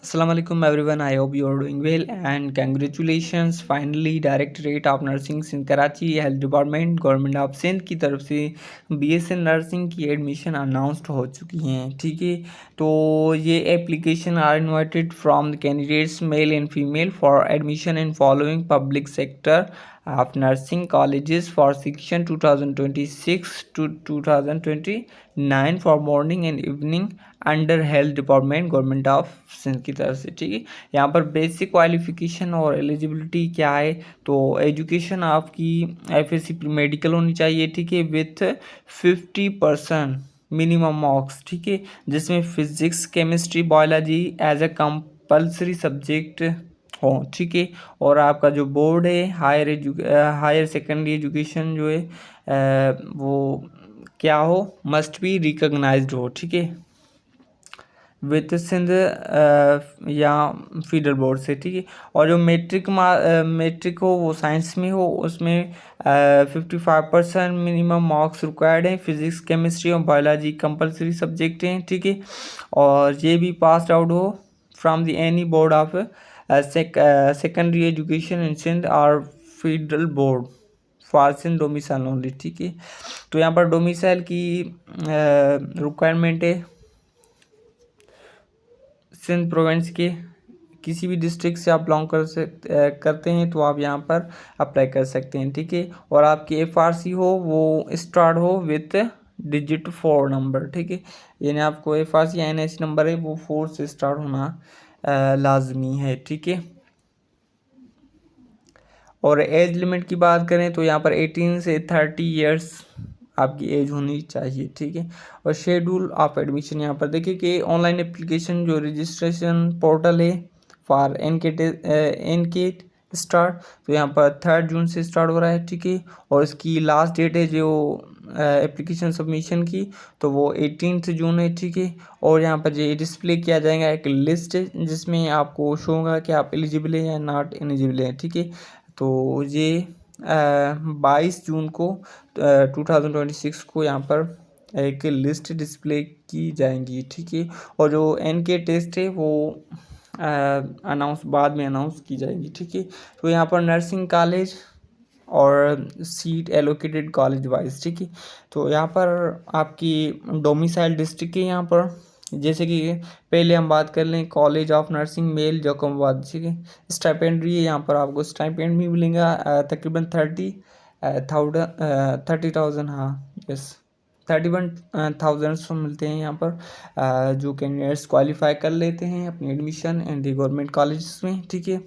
Assalamu alaikum everyone. I hope you are doing well and congratulations. Finally Directorate of Nursing in Karachi Health Department government of Sindh की तरफ से BSN nursing की admission announced हो चुकी हैं। ठीक है, तो ये application are invited from the candidates male and female for admission in following public sector of nursing colleges for section 2026 to 2029 for morning and evening under health department government of Sindh की तरफ से। ठीक है, यहाँ पर बेसिक क्वालिफिकेशन और eligibility क्या है, तो एजुकेशन आपकी FSC मेडिकल होनी चाहिए। ठीक है, विथ 50% मिनिमम मार्क्स। ठीक है, जिसमें physics chemistry biology as a compulsory subject हो। ठीक है, और आपका जो बोर्ड है हायर सेकेंडरी एजुकेशन जो है वो क्या हो, मस्ट बी रिकॉग्नाइज्ड हो। ठीक है, विद सिंध या फीडर बोर्ड से। ठीक है, और जो मेट्रिक हो वो साइंस में हो, उसमें 55% मिनिमम मार्क्स रिक्वायर्ड हैं। फिजिक्स केमिस्ट्री और बायोलॉजी कंपलसरी सब्जेक्ट हैं। ठीक है, और ये भी पास आउट हो from the any board of secondary education in Sindh और federal board for Sindh domicile only. ठीक है, तो यहाँ पर डोमिसाइल की रिक्वायरमेंट है सिंध प्रोविंस के किसी भी डिस्ट्रिक्ट से आप बिलोंग करते हैं तो आप यहाँ पर अप्लाई कर सकते हैं। ठीक है, और आपकी FRC हो वो स्टार्ट हो विथ डिजिट 4 नंबर। ठीक है, यानी आपको FRC या NIC नंबर है वो 4 से स्टार्ट होना लाजमी है। ठीक है, और एज लिमिट की बात करें तो यहाँ पर 18 से 30 ईयर्स आपकी एज होनी चाहिए। ठीक है, और शेड्यूल ऑफ एडमिशन यहाँ पर देखिए कि ऑनलाइन एप्लीकेशन जो रजिस्ट्रेशन पोर्टल है फॉर एनके स्टार्ट, तो यहाँ पर 3 जून से स्टार्ट हो रहा है। ठीक है, और इसकी लास्ट डेट है जो एप्लीकेशन सबमिशन की, तो वो 18 जून है। ठीक है, और यहाँ पर ये डिस्प्ले किया जाएगा एक लिस्ट जिसमें आपको शो होगा कि आप एलिजिबल हैं या नॉट एलिजिबल हैं। ठीक है, तो ये 22 जून को 2026 को यहाँ पर एक लिस्ट डिस्प्ले की जाएंगी। ठीक है, और जो NK टेस्ट है वो बाद में अनाउंस की जाएगी। ठीक है, तो यहाँ पर नर्सिंग कॉलेज और सीट एलोकेटेड कॉलेज वाइज। ठीक है, तो यहाँ पर आपकी डोमिसाइल डिस्ट्रिक्ट है यहाँ पर, जैसे कि पहले हम बात कर लें कॉलेज ऑफ नर्सिंग मेल जोकमबाद। ठीक है, स्टाइपेंड्री है, यहाँ पर आपको स्टाइपेंड भी मिलेगा तकरीबन 30,000, हाँ यस 31,000 मिलते हैं यहाँ पर जो कैंडिडेट्स क्वालिफाई कर लेते हैं अपनी admission and the government college में। ठीक है,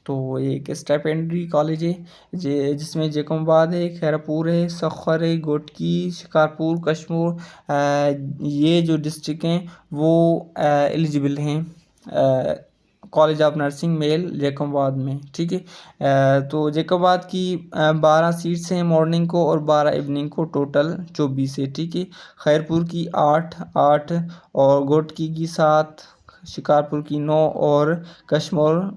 तो एक स्टाइपेंड्री कॉलेज है जिसमें जेकोबाद है, खैरपुर है, सखर है, गोटकी, शिकारपुर, कश्मीर, ये जो डिस्ट्रिक्ट हैं वो एलिजिबल हैं कॉलेज ऑफ नर्सिंग मेल जेकोबाद में। ठीक है, तो जेकोबाद की 12 सीट्स हैं मॉर्निंग को और 12 इवनिंग को, टोटल 24 है। ठीक है, खैरपुर की 8 और गोटकी की 7, शिकारपुर की 9 और कश्मीर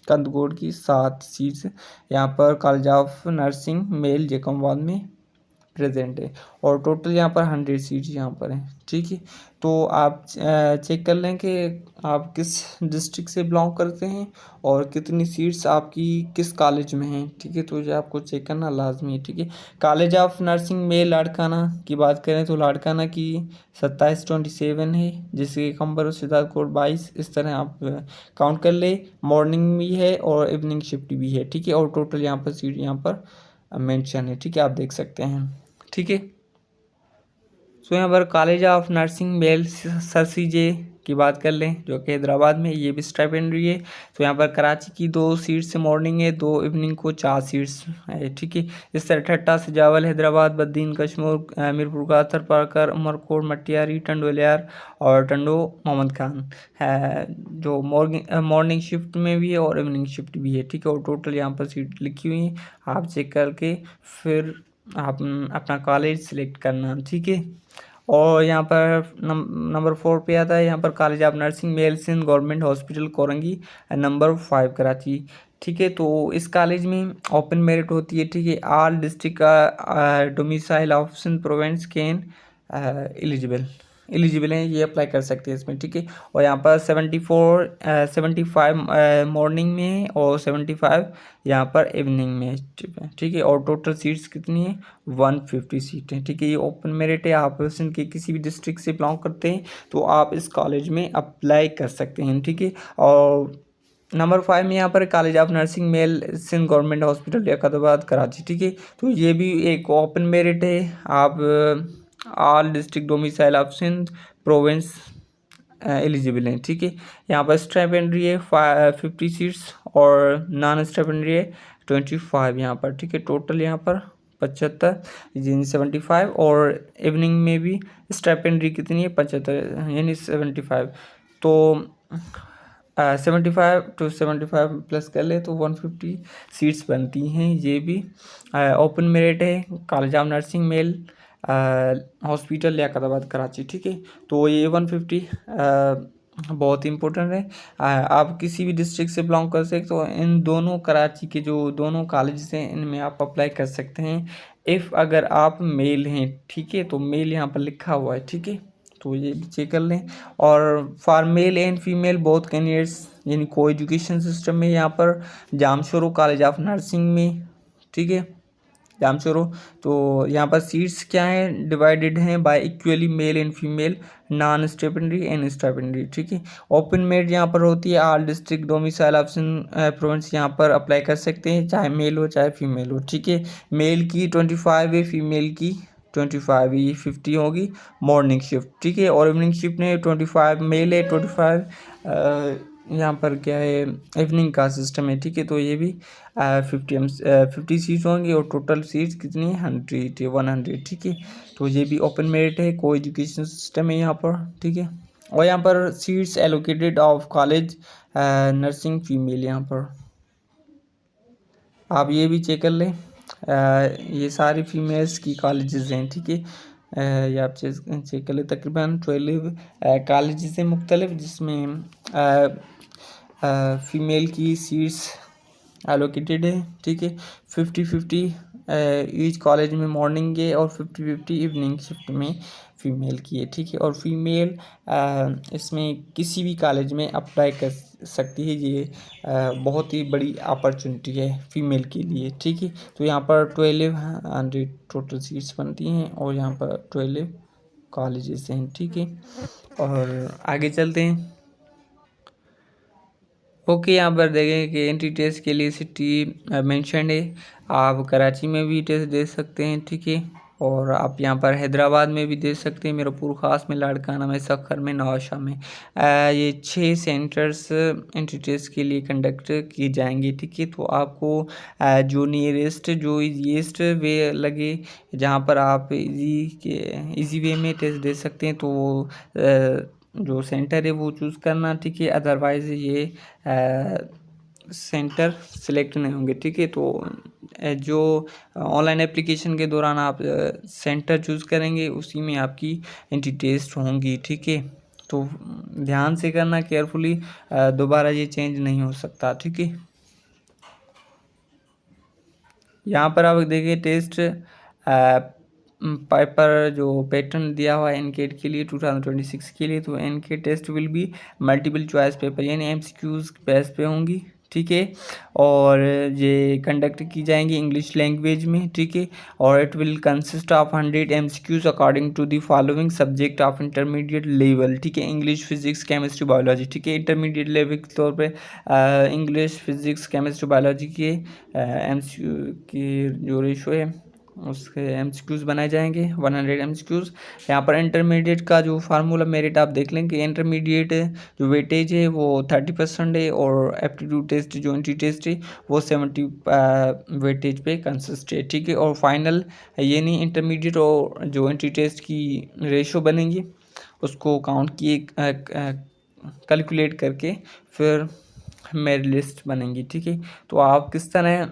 कंदगोड़ की 7 सीट्स यहाँ पर कॉलेज ऑफ नर्सिंग मेल जेकोबाद में प्रेजेंट है, और टोटल यहाँ पर 100 सीट्स यहाँ पर हैं। ठीक है, तो आप चेक कर लें कि आप किस डिस्ट्रिक्ट से बिलोंग करते हैं और कितनी सीट्स आपकी किस कॉलेज में हैं। ठीक है, तो ये आपको चेक करना लाजमी है। ठीक है, college of nursing male Larkana की बात करें तो लाड़काना की 2727 है, जिसके कंबर सिद्धार्थ कोट 22, इस तरह आप काउंट कर ले। मॉर्निंग भी है और इवनिंग शिफ्ट भी है। ठीक है, और टोटल यहाँ पर सीट यहाँ पर मेंशन है। ठीक है, आप देख सकते हैं। ठीक है, सो यहाँ पर कॉलेज ऑफ नर्सिंग मेल सरसीजे की बात कर लें जो कि हैदराबाद में, ये भी स्टाइपेंड्री है। तो यहाँ पर कराची की 2 सीट्स मॉर्निंग है, 2 इवनिंग को 4 सीट्स है। ठीक है, इस तरह ठट्टा सजावल हैदराबाद, बद्दीन कश्मीर, मीरपुर काथर पाकर, उमरकोट मटियारी, टंडोलियार और टंडो मोहम्मद खान है जो मॉर्निंग शिफ्ट में भी है और इवनिंग शिफ्ट भी है। ठीक है, और टोटल यहाँ पर सीट लिखी हुई है, आप चेक करके फिर आप अपना कॉलेज सिलेक्ट करना। ठीक है, और यहाँ पर नंबर 4 पे आता है यहाँ पर college of nursing male Sindh government hospital Korangi, number 5 Karachi. ठीक है, तो इस कॉलेज में ओपन मेरिट होती है। ठीक है, all district domicile of Sindh province can eligible. Eligible हैं ये अप्लाई कर सकते हैं इसमें, ठीक है। और यहाँ पर 75 मॉर्निंग में है और 75 यहाँ पर इवनिंग में है, ठीक है। और टोटल सीट्स कितनी है, 150 सीट हैं, ठीक है। ये ओपन मेरिट है, आप सिंध के किसी भी डिस्ट्रिक्ट से बिलोंग करते हैं तो आप इस कॉलेज में अप्लाई कर सकते हैं, ठीक है। और नंबर 5 में यहाँ पर college of nursing male Sindh government hospital Liaquatabad Karachi, ठीक है। तो ये भी एक ओपन मेरिट है। आप all district domicile of Sindh province eligible हैं, ठीक है। यहाँ पर स्टाइपेंड्री है 50 सीट्स और नॉन स्टाइपेंड्री है 25 यहाँ पर, ठीक है। टोटल यहाँ पर 75 यानी 75 और इवनिंग में भी स्टाइपेंड्री कितनी है 75 यानी 75। तो 75 to 75 प्लस कर ले तो 150 सीट्स बनती हैं। ये भी ओपन मेरिट है, college of nursing male hospital Liaquatabad Karachi, ठीक है। तो ये 150 बहुत इंपॉर्टेंट है। आप किसी भी डिस्ट्रिक्ट से बिलोंग कर सकते हो, इन दोनों कराची के जो दोनों कॉलेज हैं इनमें आप अप्लाई कर सकते हैं इफ़ अगर आप मेल हैं, ठीक है। तो मेल यहाँ पर लिखा हुआ है, ठीक है, तो ये भी चेक कर लें। और for male and female both candidates यानी को एजुकेशन सिस्टम में यहाँ पर जामशोरो कॉलेज ऑफ नर्सिंग में, ठीक है, जामशोरो। तो यहाँ पर सीट्स क्या हैं, डिवाइडेड हैं by equally male and female, non stipendiary and stipendiary, ठीक है। ओपन मेरिट यहाँ पर होती है, all district domicile of province यहाँ पर अप्लाई कर सकते हैं, चाहे मेल हो चाहे फीमेल हो, ठीक है। मेल की 25 है, फीमेल की 25, ये 50 होगी मॉर्निंग शिफ्ट, ठीक है। और इवनिंग शिफ्ट में 25 मेल है, 25 यहाँ पर क्या है इवनिंग का सिस्टम है, ठीक है। तो ये भी 50 सीट्स होंगी और टोटल सीट्स कितनी है 100, ठीक है। तो ये भी ओपन मेरिट है, को एजुकेशन सिस्टम है यहाँ पर, ठीक है। और यहाँ पर seats allocated of college nursing female यहाँ पर आप ये भी चेक कर लें। ये सारी फीमेल्स की कॉलेजेस हैं, ठीक है। ये आप चेक कर लें, तकरीबन 12 कॉलेजेस हैं मुख्तलिफ जिसमें फीमेल की सीट्स एलोकेटेड है, ठीक है। 50-50 ईच कॉलेज में मॉर्निंग है और 50-50 इवनिंग शिफ्ट में फ़ीमेल की है, ठीक है। और फीमेल इसमें किसी भी कॉलेज में अप्लाई कर सकती है, ये बहुत ही बड़ी अपॉर्चुनिटी है फीमेल के लिए, ठीक है। तो यहाँ पर 1200 टोटल सीट्स बनती हैं और यहाँ पर 12 कॉलेजेस हैं, ठीक है। और आगे चलते हैं। ओके, यहाँ पर देखें कि एंट्री टेस्ट के लिए सिटी मेंशन है, आप कराची में भी टेस्ट दे सकते हैं, ठीक है। और आप यहाँ पर हैदराबाद में भी दे सकते हैं, मीरपुर ख़ास में, लाड़काना में, सखर में, नवाशा में। ये 6 सेंटर्स एंट्री टेस्ट के लिए कंडक्ट किए जाएंगे, ठीक है। तो आपको जो नियरेस्ट जो ईजीएस्ट वे लगे जहाँ पर आप इजी वे में टेस्ट दे सकते हैं तो जो सेंटर है वो चूज़ करना, ठीक है। अदरवाइज़ ये सेंटर सिलेक्ट नहीं होंगे, ठीक है। तो जो ऑनलाइन एप्लीकेशन के दौरान आप सेंटर चूज़ करेंगे उसी में आपकी एंट्री टेस्ट होंगी, ठीक है। तो ध्यान से करना, केयरफुली, दोबारा ये चेंज नहीं हो सकता, ठीक है। यहाँ पर आप देखिए टेस्ट पेपर जो पैटर्न दिया हुआ है एनकेट के लिए 2026 के लिए, तो एनकेट test will be multiple choice paper यानी एमसीक्यूज बेस पे होंगी, ठीक है। और ये कंडक्ट की जाएंगी इंग्लिश लैंग्वेज में, ठीक है। और it will consist of 100 MCQs according to the following subject of intermediate level, ठीक है। इंग्लिश, फिजिक्स, केमिस्ट्री, बायोलॉजी, ठीक है। इंटरमीडिएट लेवल के तौर पे इंग्लिश, फिजिक्स, केमिस्ट्री, बायोलॉजी के एमसीक्यू की जो रेशो है उसके एमसीक्यूज़ बनाए जाएंगे 100 एमसीक्यूज़। यहाँ पर इंटरमीडिएट का जो फार्मूला मेरिट आप देख लें कि इंटरमीडिएट जो वेटेज है वो 30% है और एप्टीट्यूड टेस्ट जो एंट्री टेस्ट है वो 70 वेटेज पे कंसिस्ट है, ठीक है। और फाइनल ये नहीं, इंटरमीडिएट और जो एंट्री टेस्ट की रेशो बनेंगी उसको काउंट किए कैलकुलेट करके फिर मेरिट लिस्ट बनेंगी, ठीक है। तो आप किस तरह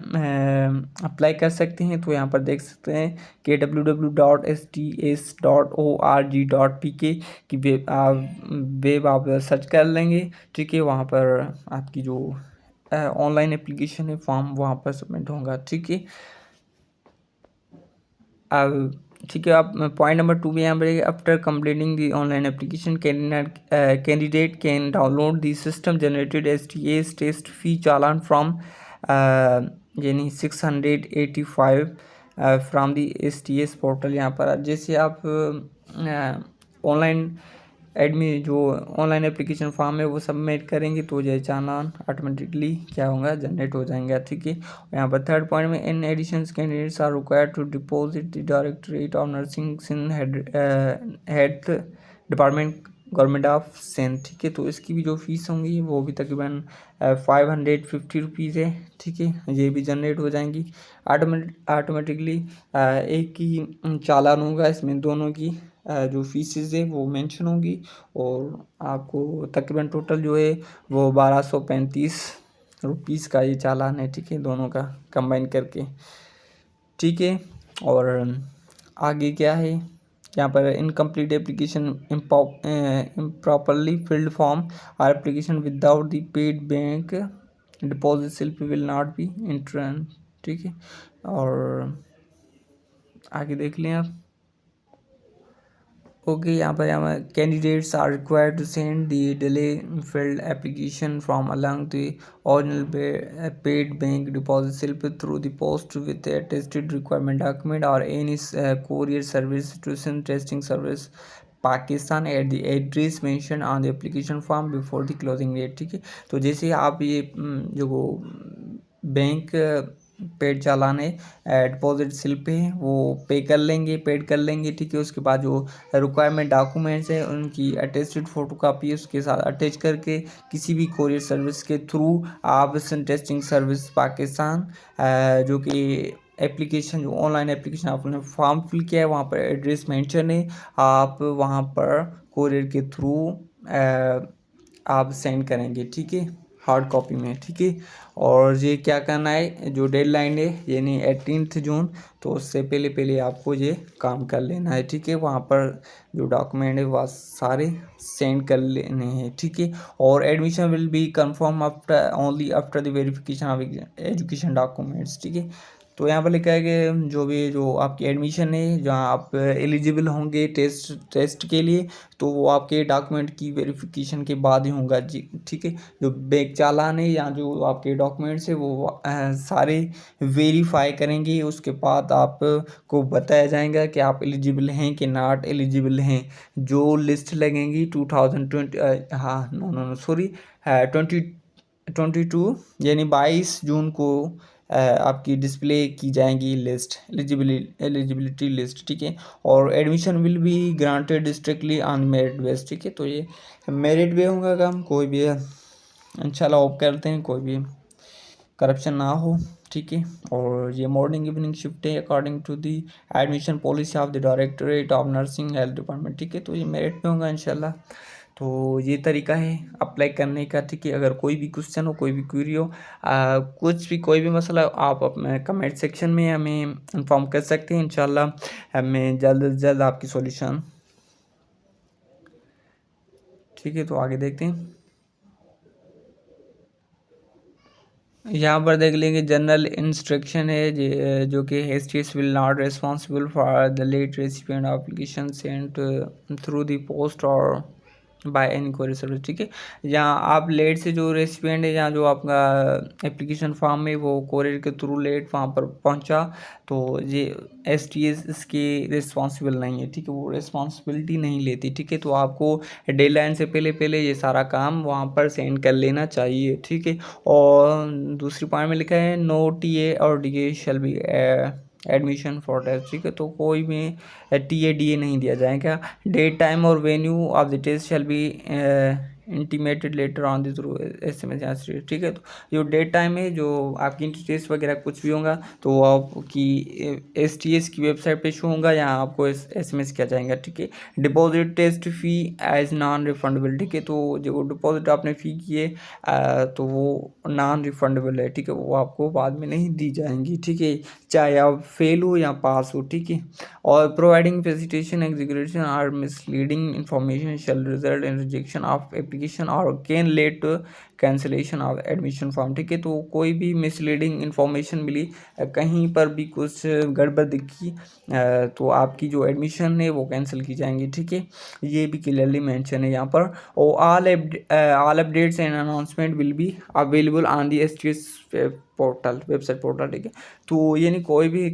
अप्लाई कर सकते हैं, तो यहाँ पर देख सकते हैं कि www.sts.org.pk की वेब आप सर्च कर लेंगे, ठीक है। वहाँ पर आपकी जो ऑनलाइन एप्लीकेशन है फॉर्म वहाँ पर सबमिट होगा, ठीक है। अब ठीक है। आप पॉइंट नंबर 2 भी यहाँ पर, after completing the online application candidate can download the system generated STAs test fee challan from यानी 685 फ्रॉम दी STAs पोर्टल। यहाँ पर जैसे आप ऑनलाइन एडमी जो ऑनलाइन एप्लीकेशन फॉर्म है वो सबमिट करेंगे तो ये चालान ऑटोमेटिकली क्या होगा, जनरेट हो जाएंगे। ठीक है। यहाँ पर थर्ड पॉइंट में, in addition candidates are required to deposit the directorate of nursing in health department government of sent. ठीक है। तो इसकी भी जो फीस होंगी वो भी तकरीबन 550 रुपीज़ है। ठीक है। ये भी जनरेट हो जाएंगी ऑटोमेटिकली। एक ही चालान होगा, इसमें दोनों की जो फीसेस है वो मेंशन होगी, और आपको तकरीबन टोटल जो है वो 1235 रुपीज़ का ये चालान है। ठीक है, दोनों का कंबाइन करके। ठीक है। और आगे क्या है यहाँ पर, incomplete application, improperly filled form or application without the paid bank deposit slip will not be entered। ठीक है। और आगे देख लें आप। ओके। यहाँ पर candidates are required to send the duly filled application from along the original paid bank deposit slip through the post with attested requirement document और any courier service tuition testing service Pakistan at the address mention on the application form before the closing date. ठीक है। तो जैसे आप ये जो bank paid चालान है, deposit slip है, वो पेड कर लेंगे। ठीक है। उसके बाद जो रिक्वायरमेंट डॉक्यूमेंट्स है उनकी अटेस्टेड फोटोकॉपी उसके साथ अटैच करके किसी भी कोरियर सर्विस के थ्रू आप टेस्टिंग सर्विस पाकिस्तान जो कि एप्लीकेशन, जो ऑनलाइन एप्लीकेशन आपने फॉर्म फिल किया है वहाँ पर एड्रेस मेंशन है, आप वहाँ पर कोरियर के थ्रू आप सेंड करेंगे। ठीक है, हार्ड कॉपी में। ठीक है। और ये क्या करना है, जो डेडलाइन है यानी 18 जून, तो उससे पहले आपको ये काम कर लेना है। ठीक है। वहाँ पर जो डॉक्यूमेंट है वह सारे सेंड कर लेने हैं। ठीक है। और admission will be confirm only after the verification of education documents. ठीक है। तो यहाँ पर लिखा है कि जो आपकी एडमिशन है, जहाँ आप एलिजिबल होंगे टेस्ट के लिए, तो वो आपके डॉक्यूमेंट की वेरिफिकेशन के बाद ही होगा जी। ठीक है। जो बैंक चालान है या जो आपके डॉक्यूमेंट्स है वो सारे वेरीफाई करेंगे, उसके बाद आपको बताया जाएगा कि आप एलिजिबल हैं कि नॉट एलिजिबल हैं। जो लिस्ट लगेंगी 2020 हाँ नो सॉरी 2022 यानी 22 जून को आपकी डिस्प्ले की जाएंगी लिस्ट, एलिजिबिलिटी लिस्ट। ठीक है। और admission will be granted strictly on merit base. ठीक है। तो ये मेरिट पे होगा काम, कोई भी इंशाल्लाह होप करते हैं कोई भी करप्शन ना हो। ठीक है। और ये मॉर्निंग इवनिंग शिफ्ट है according to the admission policy of the directorate of nursing health department. ठीक है। तो ये मेरिट पे होगा इंशाल्लाह। तो ये तरीका है अप्लाई करने का। ठीक है। अगर कोई भी क्वेश्चन हो, कोई भी क्वेरी हो, कुछ भी कोई भी मसला हो, आप अपने कमेंट सेक्शन में हमें इन्फॉर्म कर सकते हैं। इंशाल्लाह हमें जल्द से जल्द आपकी सॉल्यूशन। ठीक है। तो आगे देखते हैं। यहाँ पर देख लेंगे जनरल इंस्ट्रक्शन है जो कि HTS will not responsible for the late recipient application sent through the post और बाय एनी कोरियर सर्विस। ठीक है। यहाँ आप लेट से जो रेसिपिएंट है, यहाँ जो आपका एप्लीकेशन फॉर्म है वो कोरियर के थ्रू लेट वहाँ पर पहुँचा, तो ये STS इसकी रिस्पॉन्सिबल नहीं है। ठीक है। वो रिस्पॉन्सिबिलिटी नहीं लेती। ठीक है। तो आपको डेडलाइन से पहले ये सारा काम वहाँ पर सेंड कर लेना चाहिए। ठीक है। और दूसरी पॉइंट में लिखा है नो TA और DA shall be admission for test. ठीक है। तो कोई भी TA DA नहीं दिया जाएगा। डेट टाइम और venue of the test shall be intimated letter on the through SMS या स्टेट। ठीक है। तो जो डेट टाइम है, जो आपकी टेस्ट वगैरह कुछ भी होगा तो वो आपकी STS की वेबसाइट पे शो होगा, यहाँ आपको SMS किया जाएगा। ठीक है। डिपॉजिट टेस्ट फ़ी एज नॉन रिफंडेबल। ठीक है। तो जो डिपॉजिट आपने फ़ी की है तो वो नॉन रिफंडेबल है। ठीक है। वो आपको बाद में नहीं दी जाएंगी। ठीक है। चाहे आप फेल हो या पास हो। ठीक है। और providing facilitation execution or misleading information shall result in rejection of application और can lead to cancellation of admission form. ठीक है, तो कोई भी मिसलीडिंग इंफॉर्मेशन मिली, कहीं पर भी कुछ गड़बड़ दिखी, तो आपकी जो एडमिशन है वो कैंसिल की जाएंगी। ठीक है, ये भी क्लियरली मेंशन है यहाँ पर। और all updates and announcement will be available on the STS portal, website portal. ठीक है, तो यानी कोई भी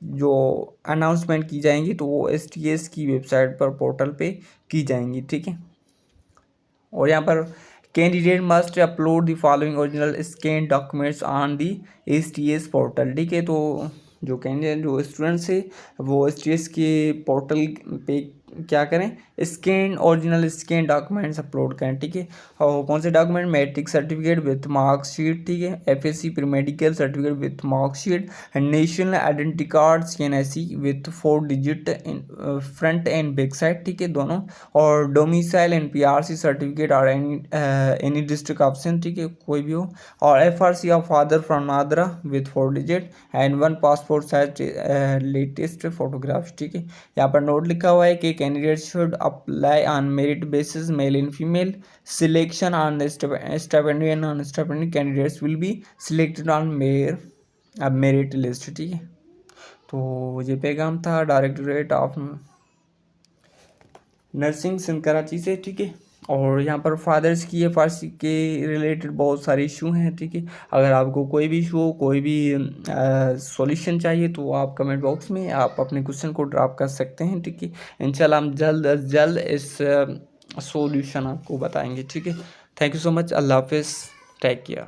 जो अनाउंसमेंट की जाएंगी तो वो STS की वेबसाइट पर, पोर्टल पे की जाएंगी। ठीक है, और यहाँ पर candidate must upload the following original scan documents on the STS portal. ठीक है, तो जो कैंडिडेट जो स्टूडेंट्स है वो STS के पोर्टल पे क्या करें, ओरिजिनल स्कैन डॉक्यूमेंट्स अपलोड करें। ठीक है, और कौन से document, matric certificate with marksheet, ठीक है, FSC pre medical certificate with marksheet, national identity card CNIC with 4 digit in front and back side. ठीक है, दोनों, और डोमिसाइल एंड PRC सर्टिफिकेट और एनी डिस्ट्रिक्ट ऑप्शन। ठीक है, कोई भी हो, और FRC of father from Andhra with 4 digit and 1 passport size latest photographs. ठीक है, यहाँ पर नोट लिखा हुआ है कि candidate should apply on merit basis, male and female, selection on the stipendiary and non stipendiary candidates will be selected on merit list. ठीक है, तो ये पैगाम था directorate of nursing Sindh Karachi से। ठीक है, और यहाँ पर फादर्स की FRC के रिलेटेड बहुत सारे इशू हैं। ठीक है, अगर आपको कोई भी इशू हो, कोई भी सॉल्यूशन चाहिए तो आप कमेंट बॉक्स में आप अपने क्वेश्चन को ड्रॉप कर सकते हैं। ठीक है, इंशाल्लाह हम जल्द अज जल्द इस सॉल्यूशन आपको बताएंगे। ठीक है, थैंक यू सो मच, अल्लाह हाफिज़, टेक केयर।